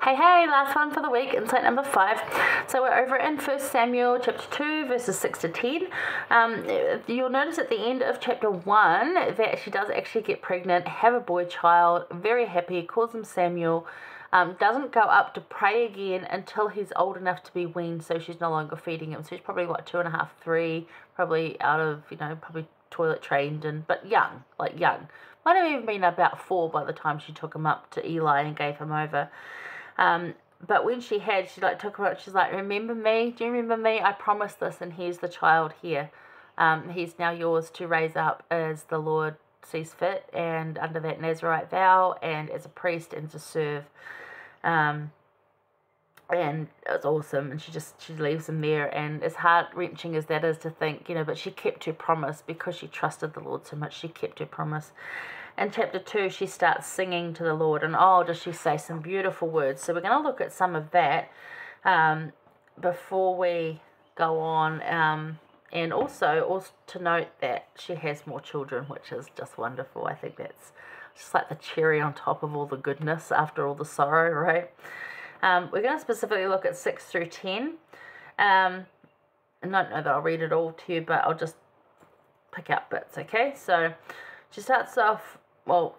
Hey, last one for the week, insight number 5. So we're over in 1 Samuel chapter 2, verses 6 to 10. You'll notice at the end of chapter 1 that she does actually get pregnant, have a boy child, very happy, calls him Samuel, doesn't go up to pray again until he's old enough to be weaned, so she's no longer feeding him. So he's probably, 2.5, 3, probably out of, probably toilet trained, but young. Might have even been about 4 by the time she took him up to Eli and gave him over. But when she took him up, she's like, remember me? Do you remember me? I promised this, and here's the child here. He's now yours to raise up as the Lord sees fit, and under that Nazirite vow, and as a priest, and to serve. And it's awesome, and she leaves him there, and as heart-wrenching as that is to think, but she kept her promise because she trusted the Lord so much. She kept her promise. In chapter 2, she starts singing to the Lord, and does she say some beautiful words. So we're going to look at some of that before we go on, and also to note that she has more children, which is just wonderful. I think that's just like the cherry on top of all the goodness after all the sorrow, right? We're going to specifically look at 6 through 10. I don't know that I'll read it all to you, but I'll just pick out bits, okay? So she starts off,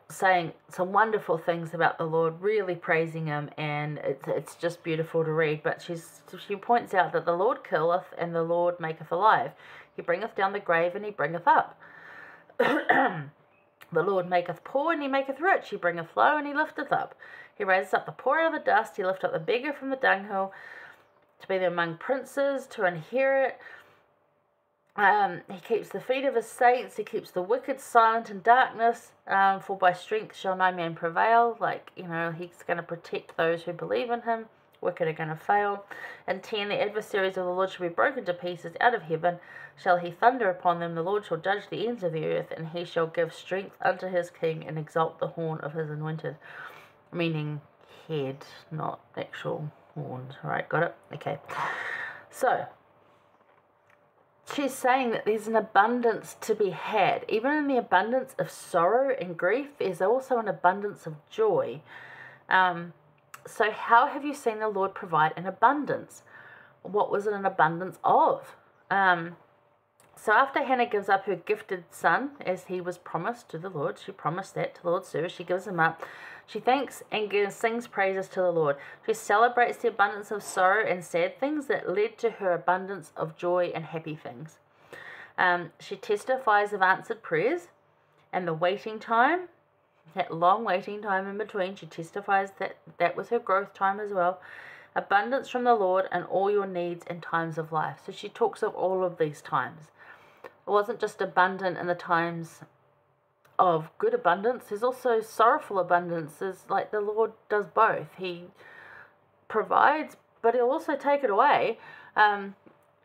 saying some wonderful things about the Lord, really praising him, and it's just beautiful to read. But she points out that the Lord killeth, and the Lord maketh alive. He bringeth down the grave, and he bringeth up. The Lord maketh poor, and he maketh rich. He bringeth low, and he lifteth up. He raises up the poor out of the dust. He lifteth up the beggar from the dunghill, to be among princes, to inherit. He keeps the feet of his saints. He keeps the wicked silent in darkness. For by strength shall no man prevail. He's going to protect those who believe in him. Wicked are going to fail. And 10, the adversaries of the Lord shall be broken to pieces. Out of heaven shall he thunder upon them. The Lord shall judge the ends of the earth, and he shall give strength unto his king, and exalt the horn of his anointed. Meaning head, not actual horns. Right, got it? Okay. So she's saying that there's an abundance to be had. Even in the abundance of sorrow and grief, there's also an abundance of joy. So how have you seen the Lord provide an abundance? What was it an abundance of? So after Hannah gives up her gifted son, as he was promised to the Lord, she promised that to the Lord's service, she gives him up. She thanks and sings praises to the Lord. She celebrates the abundance of sorrow and sad things that led to her abundance of joy and happy things. She testifies of answered prayers and the waiting time, that long waiting time in between. She testifies that that was her growth time as well. Abundance from the Lord and all your needs and times of life. So she talks of all of these times. It wasn't just abundant in the times of good abundance. There's also sorrowful abundance. There's like the Lord does both. He provides, but he'll also take it away.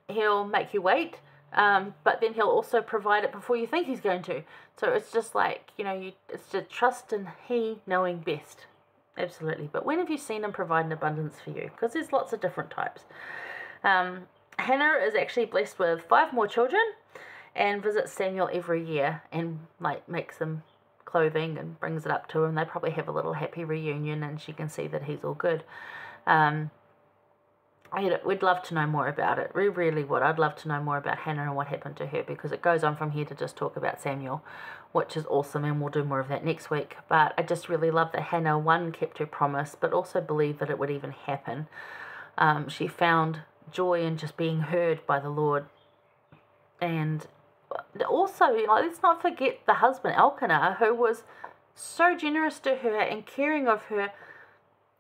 He'll make you wait, but then he'll also provide it before you think he's going to. So it's just like, it's to trust in he knowing best. Absolutely. But when have you seen him provide an abundance for you? Because there's lots of different types. Hannah is actually blessed with 5 more children, and visits Samuel every year and makes them clothing and brings it up to him. They probably have a little happy reunion, and she can see that he's all good. We'd love to know more about it. We really would. I'd love to know more about Hannah and what happened to her, because it goes on from here to just talk about Samuel, which is awesome, and we'll do more of that next week. But I just really love that Hannah, 1, kept her promise, but also believed that it would even happen. She found joy in just being heard by the Lord. And also, let's not forget the husband, Elkanah, who was so generous to her and caring of her.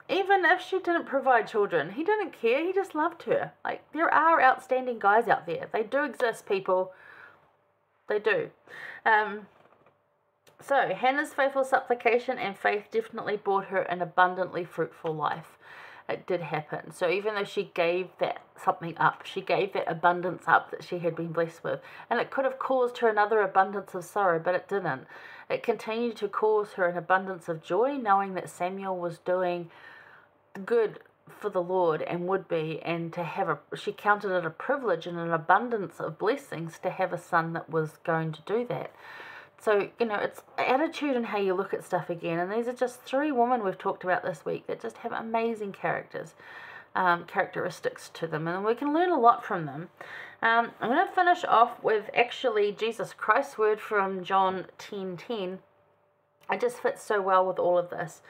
Even if she didn't provide children, he didn't care. He just loved her. There are outstanding guys out there. They do exist, people. They do. So, Hannah's faithful supplication and faith definitely brought her an abundantly fruitful life. It did happen. So even though she gave that something up, she gave that abundance up that she had been blessed with. And it could have caused her another abundance of sorrow, but it didn't. It continued to cause her an abundance of joy, knowing that Samuel was doing good for the Lord and would be, and to have she counted it a privilege and an abundance of blessings to have a son that was going to do that. So, you know, it's attitude and how you look at stuff again. And these are just 3 women we've talked about this week that just have amazing characteristics to them. And we can learn a lot from them. I'm going to finish off with actually Jesus Christ's word from John 10:10. It just fits so well with all of this.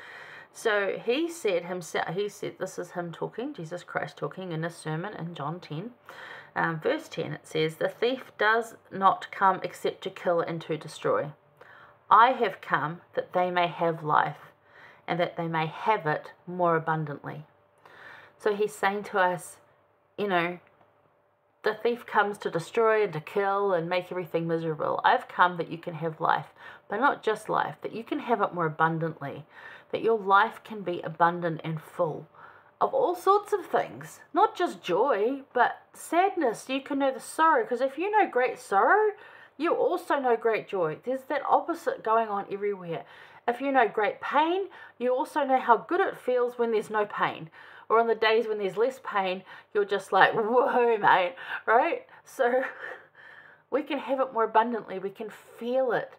So he said, this is him talking, Jesus Christ talking in his sermon in John 10. Verse 10, it says, "The thief does not come except to kill and to destroy. I have come that they may have life, and that they may have it more abundantly." So he's saying to us, you know, the thief comes to destroy and to kill and make everything miserable. I've come that you can have life, but not just life, that you can have it more abundantly, that your life can be abundant and full of all sorts of things, not just joy, but sadness. You can know the sorrow, because if you know great sorrow, you also know great joy. There's that opposite going on everywhere. If you know great pain, you also know how good it feels when there's no pain. Or on the days when there's less pain, you're just like, whoa, mate, right? So we can have it more abundantly. We can feel it.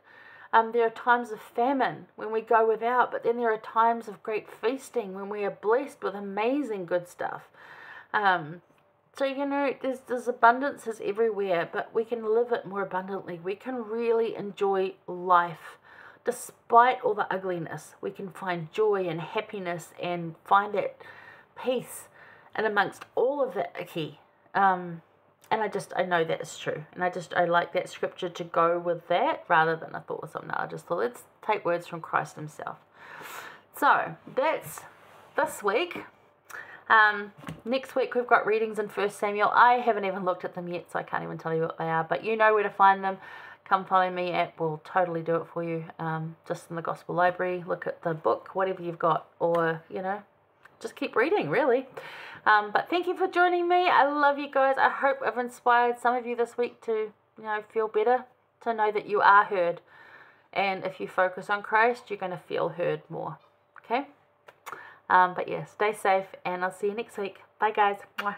There are times of famine when we go without, but then there are times of great feasting when we are blessed with amazing good stuff. So, you know, there's abundances everywhere, but we can live it more abundantly. We can really enjoy life. Despite all the ugliness, we can find joy and happiness and find that peace and amongst all of the icky. And I know that is true. And I like that scripture to go with that rather than I thought was something else. I just thought, let's take words from Christ himself. So that's this week. Next week we've got readings in 1 Samuel. I haven't even looked at them yet, so I can't even tell you what they are. But you know where to find them. Come follow me at, we'll totally do it for you. Just in the Gospel Library, look at the book, whatever you've got. Or, you know, just keep reading, really. But thank you for joining me. I love you guys. I hope I've inspired some of you this week to, you know, feel better, to know that you are heard. And if you focus on Christ, you're going to feel heard more. Okay? But yeah, stay safe, and I'll see you next week. Bye, guys. Mwah.